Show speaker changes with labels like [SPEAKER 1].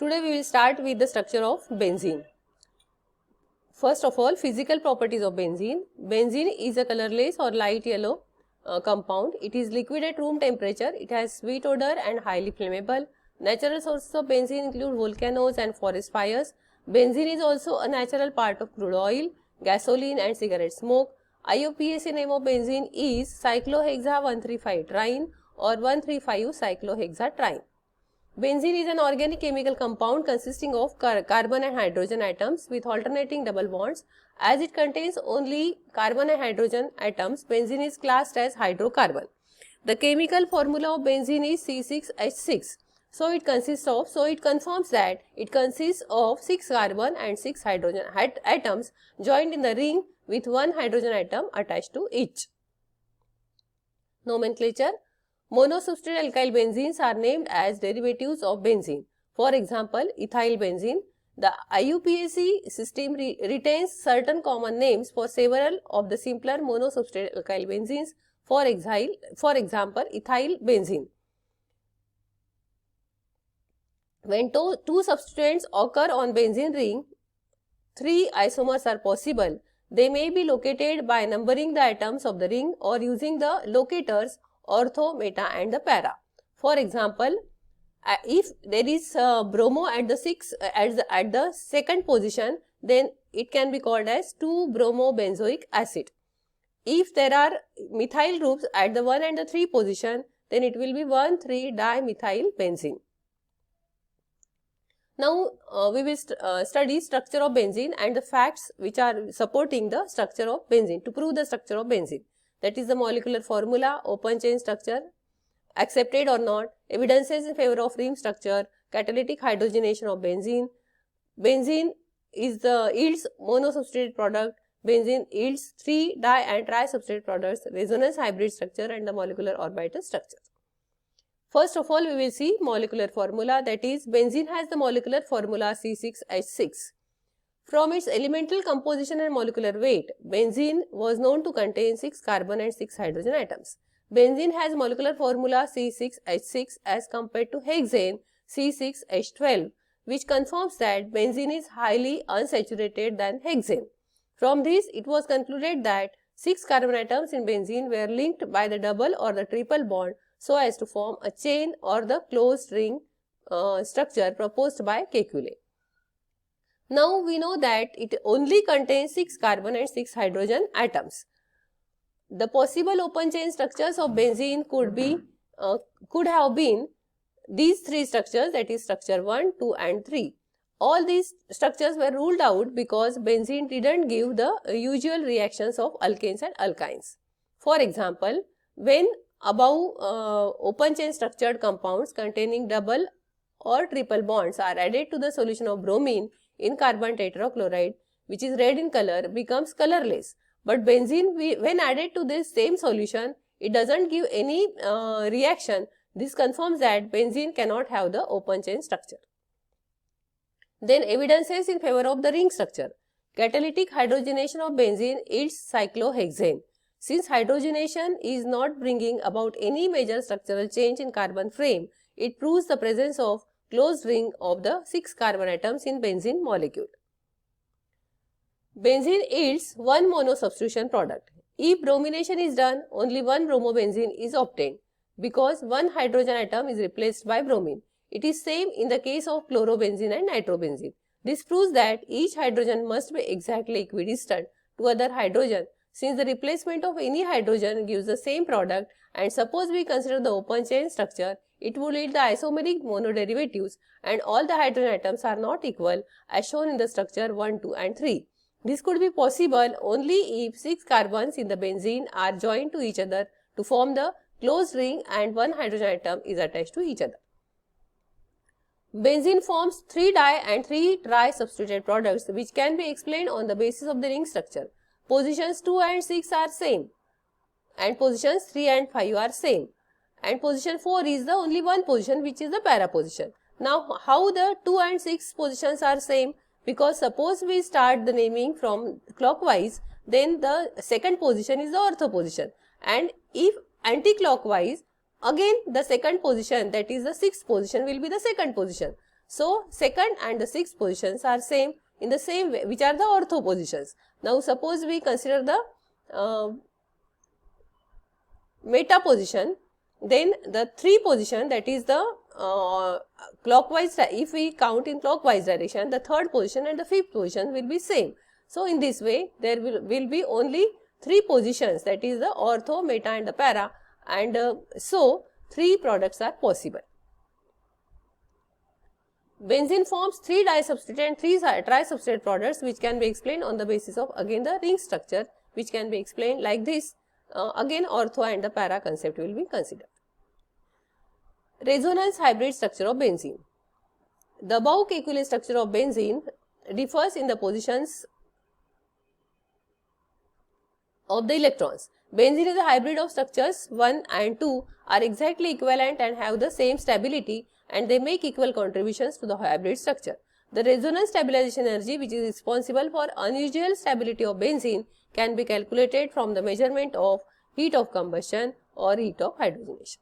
[SPEAKER 1] Today we will start with the structure of benzene. First of all, physical properties of benzene. Benzene is a colorless or light yellow compound. It is liquid at room temperature. It has sweet odor and highly flammable. Natural sources of benzene include volcanoes and forest fires. Benzene is also a natural part of crude oil, gasoline and cigarette smoke. IUPAC name of benzene is cyclohexane-135-triene or 135-cyclohexatriene. Benzene is an organic chemical compound consisting of carbon and hydrogen atoms with alternating double bonds. As it contains only carbon and hydrogen atoms, benzene is classed as hydrocarbon. The chemical formula of benzene is C6H6. So it confirms that it consists of 6 carbon and 6 hydrogen atoms joined in the ring with 1 hydrogen atom attached to each. Nomenclature. Monosubstrate alkyl benzenes are named as derivatives of benzene. For example, ethyl benzene. The IUPAC system retains certain common names for several of the simpler monosubstrate alkyl benzenes. For example, ethyl benzene. When two substituents occur on benzene ring, 3 isomers are possible. They may be located by numbering the atoms of the ring or using the locators ortho, meta and the para. For example, if there is bromo at the second position, then it can be called as 2-bromobenzoic acid. If there are methyl groups at the 1 and the 3 position, then it will be 1,3-dimethylbenzene. Now we will study structure of benzene and the facts which are supporting the structure of benzene to prove the structure of benzene. That is the molecular formula, open chain structure, accepted or not, evidences in favor of ring structure, catalytic hydrogenation of benzene. Benzene yields monosubstrate product. Benzene yields 3-di and tri-substrate products, resonance hybrid structure and the molecular orbital structure. First of all, we will see molecular formula, that is benzene has the molecular formula C6H6. From its elemental composition and molecular weight, benzene was known to contain 6 carbon and 6 hydrogen atoms. Benzene has molecular formula C6H6 as compared to hexane C6H12, which confirms that benzene is highly unsaturated than hexane. From this, it was concluded that 6 carbon atoms in benzene were linked by the double or the triple bond so as to form a chain or the closed ring structure proposed by Kekulé. Now we know that it only contains 6 carbon and 6 hydrogen atoms. The possible open chain structures of benzene could have been these 3 structures, that is structure 1, 2 and 3. All these structures were ruled out because benzene didn't give the usual reactions of alkanes and alkynes. For example, when above open chain structured compounds containing double or triple bonds are added to the solution of bromine in carbon tetrachloride, which is red in color, becomes colorless. But benzene, when added to this same solution, it doesn't give any reaction. This confirms that benzene cannot have the open chain structure. Then evidences in favor of the ring structure. Catalytic hydrogenation of benzene yields cyclohexane. Since hydrogenation is not bringing about any major structural change in carbon frame, it proves the presence of closed ring of the 6 carbon atoms in benzene molecule. Benzene yields 1 monosubstitution product. If bromination is done, only 1 bromobenzene is obtained because 1 hydrogen atom is replaced by bromine. It is same in the case of chlorobenzene and nitrobenzene. This proves that each hydrogen must be exactly equidistant to other hydrogen, since the replacement of any hydrogen gives the same product, and suppose we consider the open chain structure, it will yield the isomeric monoderivatives and all the hydrogen atoms are not equal as shown in the structure 1, 2 and 3. This could be possible only if 6 carbons in the benzene are joined to each other to form the closed ring and 1 hydrogen atom is attached to each other. Benzene forms 3-di and 3 tri-substituted products which can be explained on the basis of the ring structure. Positions 2 and 6 are same and positions 3 and 5 are same, and position 4 is the only one position which is the para position. Now how the 2 and 6 positions are same? Because suppose we start the naming from clockwise, then the second position is the ortho position, and if anti-clockwise, again the second position, that is the 6th position, will be the second position. So second and the sixth positions are same in the same way, which are the ortho positions. Now suppose we consider the meta position, then the three position, that is the clockwise, if we count in clockwise direction, the third position and the fifth position will be same. So in this way there will be only three positions, that is the ortho, meta and the para, and so three products are possible. Benzene forms 3 disubstrate and 3 trisubstrate products, which can be explained on the basis of again the ring structure, which can be explained like this. Again ortho and the para concept will be considered. Resonance hybrid structure of benzene. The bulk equivalent structure of benzene differs in the positions of the electrons. Benzene is a hybrid of structures 1 and 2 are exactly equivalent and have the same stability, and they make equal contributions to the hybrid structure. The resonance stabilization energy, which is responsible for unusual stability of benzene, can be calculated from the measurement of heat of combustion or heat of hydrogenation.